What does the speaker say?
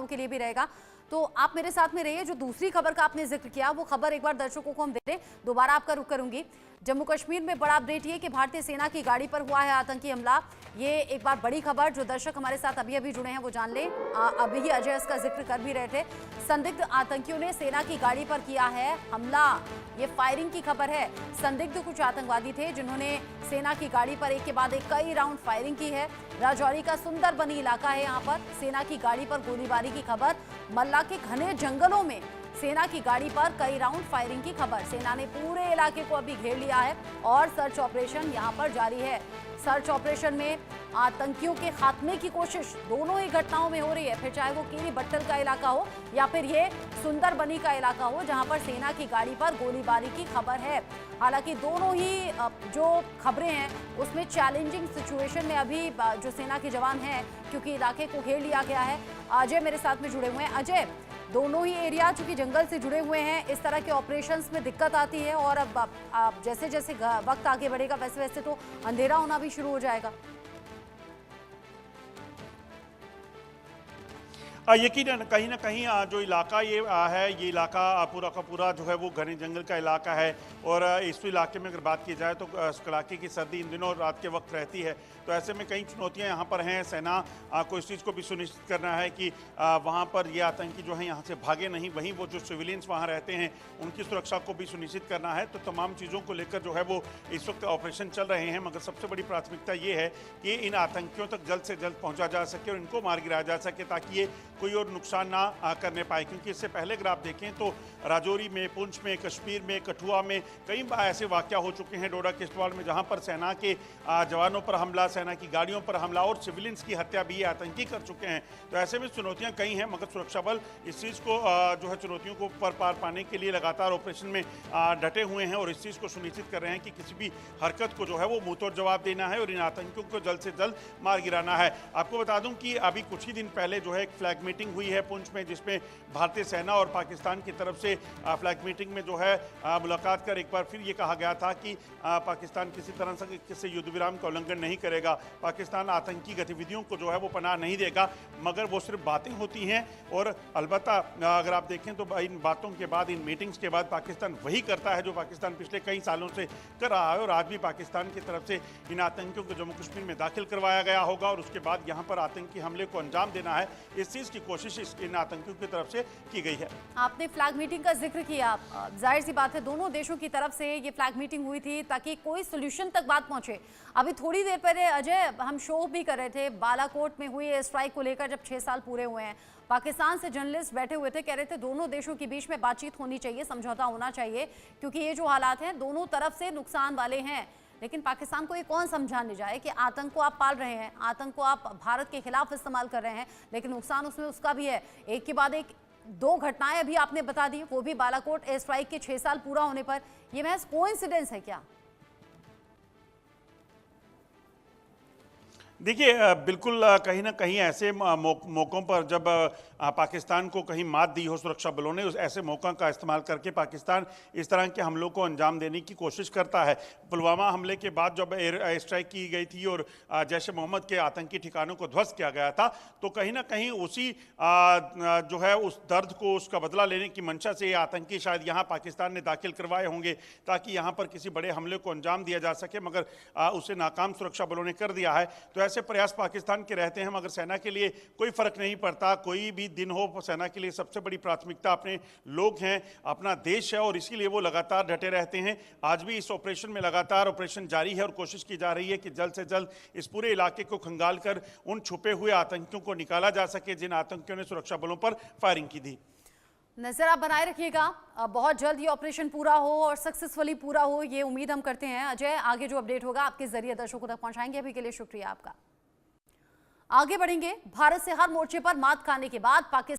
के लिए भी रहेगा। तो आप मेरे साथ में रहिए। जो दूसरी खबर का आपने जिक्र किया वो खबर एक बार दर्शकों को हम दे दें, दोबारा आपका रुख करूंगी। जम्मू कश्मीर में बड़ा अपडेट ये कि भारतीय सेना की गाड़ी पर हुआ है आतंकी हमला। ये एक बार बड़ी खबर, जो दर्शक हमारे साथ अभी अभी जुड़े हैं वो जान लें। अभी ही अजय इसका जिक्र कर भी रहे थे। संदिग्ध आतंकियों ने सेना की गाड़ी पर किया है हमला। ये फायरिंग की खबर है। संदिग्ध कुछ आतंकवादी थे जिन्होंने सेना की गाड़ी पर एक के बाद एक कई राउंड फायरिंग की है। राजौरी का सुंदर बनी इलाका है, यहाँ पर सेना की गाड़ी पर गोलीबारी की खबर। मल्ला के घने जंगलों में सेना की गाड़ी पर कई राउंड फायरिंग की खबर। सेना ने पूरे इलाके को अभी घेर लिया है और सर्च ऑपरेशन यहां पर जारी है। सर्च ऑपरेशन में आतंकियों के खात्मे की कोशिश दोनों ही घटनाओं में हो रही है, फिर चाहे वो कीरी बट्टल का इलाका हो या फिर ये सुंदर बनी का इलाका हो जहां पर सेना की गाड़ी पर गोलीबारी की खबर है। हालांकि दोनों ही जो खबरें हैं उसमें चैलेंजिंग सिचुएशन में अभी जो सेना के जवान हैं, क्योंकि इलाके को घेर लिया गया है। अजय मेरे साथ में जुड़े हुए हैं। अजय, दोनों ही एरिया चूंकि जंगल से जुड़े हुए हैं, इस तरह के ऑपरेशंस में दिक्कत आती है और अब जैसे जैसे वक्त आगे बढ़ेगा वैसे वैसे तो अंधेरा होना भी शुरू हो जाएगा। यकीनन कहीं ना कहीं जो इलाका ये है, ये इलाका पूरा का पूरा जो है वो घने जंगल का इलाका है। और इस इलाके में अगर बात की जाए तो कड़ाके की सर्दी इन दिनों रात के वक्त रहती है। तो ऐसे में कई चुनौतियां यहाँ पर हैं। सेना को इस चीज़ को भी सुनिश्चित करना है कि वहाँ पर ये आतंकी जो है यहाँ से भागे नहीं, वहीं वो जो सिविलियंस वहाँ रहते हैं उनकी सुरक्षा को भी सुनिश्चित करना है। तो तमाम चीज़ों को लेकर जो है वो इस वक्त ऑपरेशन चल रहे हैं, मगर सबसे बड़ी प्राथमिकता ये है कि इन आतंकियों तक जल्द से जल्द पहुँचा जा सके और इनको मार गिराया जा सके ताकि ये कोई और नुकसान ना करने पाए। क्योंकि इससे पहले अगर आप देखें तो राजौरी में, पुंछ में, कश्मीर में, कठुआ में कई ऐसे वाक़या हो चुके हैं, डोडा किश्तवाड़ में, जहां पर सेना के जवानों पर हमला, सेना की गाड़ियों पर हमला और सिविलियंस की हत्या भी आतंकी कर चुके हैं। तो ऐसे में चुनौतियां कई हैं, मगर सुरक्षा बल इस चीज़ को जो है चुनौतियों को पार पाने के लिए लगातार ऑपरेशन में डटे हुए हैं और इस चीज़ को सुनिश्चित कर रहे हैं कि किसी भी हरकत को जो है वो मुंहतोड़ जवाब देना है और इन आतंकियों को जल्द से जल्द मार गिराना है। आपको बता दूं कि अभी कुछ ही दिन पहले जो है एक फ्लैग मीटिंग हुई है पुंछ में, जिसमें भारतीय सेना और पाकिस्तान की तरफ से फ्लैग मीटिंग में जो है मुलाकात कर एक बार फिर ये कहा गया था कि पाकिस्तान किसी तरह से किसी युद्ध विराम का उल्लंघन नहीं करेगा, पाकिस्तान आतंकी गतिविधियों को जो है वो पनाह नहीं देगा। मगर वो सिर्फ बातें होती हैं और अलबत्ता अगर आप देखें तो इन बातों के बाद, इन मीटिंग्स के बाद पाकिस्तान वही करता है जो पाकिस्तान पिछले कई सालों से कर रहा है। और आज भी पाकिस्तान की तरफ से इन आतंकियों को जम्मू कश्मीर में दाखिल करवाया गया होगा और उसके बाद यहाँ पर आतंकी हमले को अंजाम देना है, इस चीज़ की कोशिश इन आतंकियों की तरफ से की गई है। आपने फ्लैग मीटिंग का जिक्र किया, जाहिर सी बात है दोनों देशों की तरफ से ये फ्लैग मीटिंग हुई थी ताकि कोई सोल्यूशन तक बात पहुंचे। अभी थोड़ी देर पहले अजय हम शो भी कर रहे थे, बालाकोट में हुई स्ट्राइक को लेकर जब 6 साल पूरे हुए हैं, पाकिस्तान से जर्नलिस्ट बैठे हुए थे, कह रहे थे दोनों देशों के बीच में बातचीत होनी चाहिए, समझौता होना चाहिए, क्योंकि ये जो हालात हैं दोनों तरफ से नुकसान वाले हैं। लेकिन पाकिस्तान को ये कौन समझाने जाए कि आतंक को आप पाल रहे हैं, आतंक को आप भारत के खिलाफ इस्तेमाल कर रहे हैं, लेकिन नुकसान उसमें उसका भी है। एक के बाद एक 2 घटनाएं अभी आपने बता दी, वो भी बालाकोट एयर स्ट्राइक के 6 साल पूरा होने पर। ये महज कोइंसिडेंस है क्या? देखिए बिल्कुल कहीं ना कहीं ऐसे मौक़ों पर जब पाकिस्तान को कहीं मात दी हो सुरक्षा बलों ने, उस ऐसे मौक़ों का इस्तेमाल करके पाकिस्तान इस तरह के हमलों को अंजाम देने की कोशिश करता है। पुलवामा हमले के बाद जब एयर स्ट्राइक की गई थी और जैश ए मोहम्मद के आतंकी ठिकानों को ध्वस्त किया गया था, तो कहीं ना कहीं उसी जो है उस दर्द को, उसका बदला लेने की मंशा से ये आतंकी शायद यहाँ पाकिस्तान ने दाखिल करवाए होंगे ताकि यहाँ पर किसी बड़े हमले को अंजाम दिया जा सके, मगर उसे नाकाम सुरक्षा बलों ने कर दिया है। तो ऐसे प्रयास पाकिस्तान के रहते हैं, मगर सेना के लिए कोई फर्क नहीं पड़ता। कोई भी दिन हो, सेना के लिए सबसे बड़ी प्राथमिकता अपने लोग हैं, अपना देश है और इसीलिए वो लगातार डटे रहते हैं। आज भी इस ऑपरेशन में लगातार ऑपरेशन जारी है और कोशिश की जा रही है कि जल्द से जल्द इस पूरे इलाके को खंगाल कर उन छुपे हुए आतंकियों को निकाला जा सके जिन आतंकियों ने सुरक्षा बलों पर फायरिंग की थी। नजर आप बनाए रखिएगा, बहुत जल्द ये ऑपरेशन पूरा हो और सक्सेसफुली पूरा हो, ये उम्मीद हम करते हैं। अजय, आगे जो अपडेट होगा आपके जरिए दर्शकों तक पहुंचाएंगे। अभी के लिए शुक्रिया आपका। आगे बढ़ेंगे। भारत से हर मोर्चे पर मात खाने के बाद पाकिस्तान